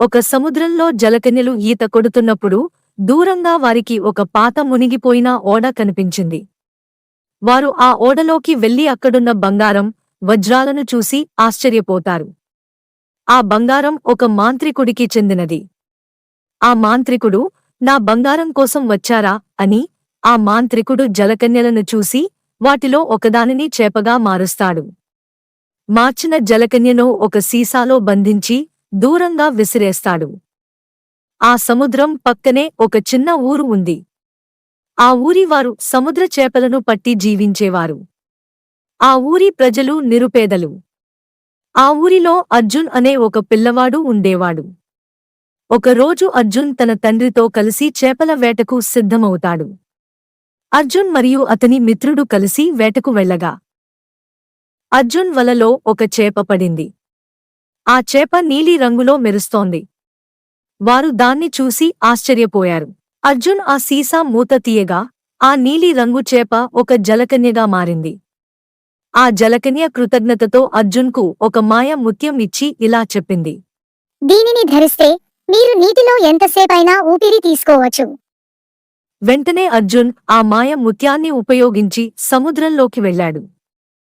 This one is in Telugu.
ఒక సముద్రంలో జలకన్యలు ఈత కొడుతున్నప్పుడు దూరంగా వారికి ఒక పాత మునిగిపోయిన ఓడ కనిపించింది. వారు ఆ ఓడలోకి వెళ్లి అక్కడున్న బంగారం, వజ్రాలను చూసి ఆశ్చర్యపోతారు. ఆ బంగారం ఒక మాంత్రికుడికి చెందినది. ఆ మాంత్రికుడు, "నా బంగారం కోసం వచ్చారా?" అని ఆ మాంత్రికుడు జలకన్యలను చూసి వాటిలో ఒకదానిని చేపగా మారుస్తాడు. మార్చిన జలకన్యను ఒక సీసాలో బంధించి దూరంగా విసిరేస్తాడు. ఆ సముద్రం పక్కనే ఒక చిన్న ఊరు ఉంది. ఆ ఊరివారు సముద్ర చేపలను పట్టి జీవించేవారు. ఆ ఊరి ప్రజలు నిరుపేదలు. ఆ ఊరిలో అర్జున్ అనే ఒక పిల్లవాడు ఉండేవాడు. ఒకరోజు అర్జున్ తన తండ్రితో కలిసి చేపల వేటకు సిద్ధమవుతాడు. అర్జున్ మరియు అతని మిత్రుడు కలిసి వేటకు వెళ్ళగా అర్జున్ వలలో ఒక చేప పడింది. ఆ చేప నీలి రంగులో మెరుస్తోంది. వారు దాన్ని చూసి ఆశ్చర్యపోయారు. అర్జున్ ఆ సీసా మూత తీయగా ఆ నీలి రంగు చేప ఒక జలకన్యగా మారింది. ఆ జలకన్య కృతజ్ఞతతో అర్జున్కు ఒక మాయ ముత్యం ఇచ్చి ఇలా చెప్పింది, దీనిని ధరిస్తే మీరు నీటిలో ఎంతసేపైనా ఊపిరి తీసుకోవచ్చు. వెంటనే అర్జున్ ఆ మాయ ముత్యాన్ని ఉపయోగించి సముద్రంలోకి వెళ్ళాడు.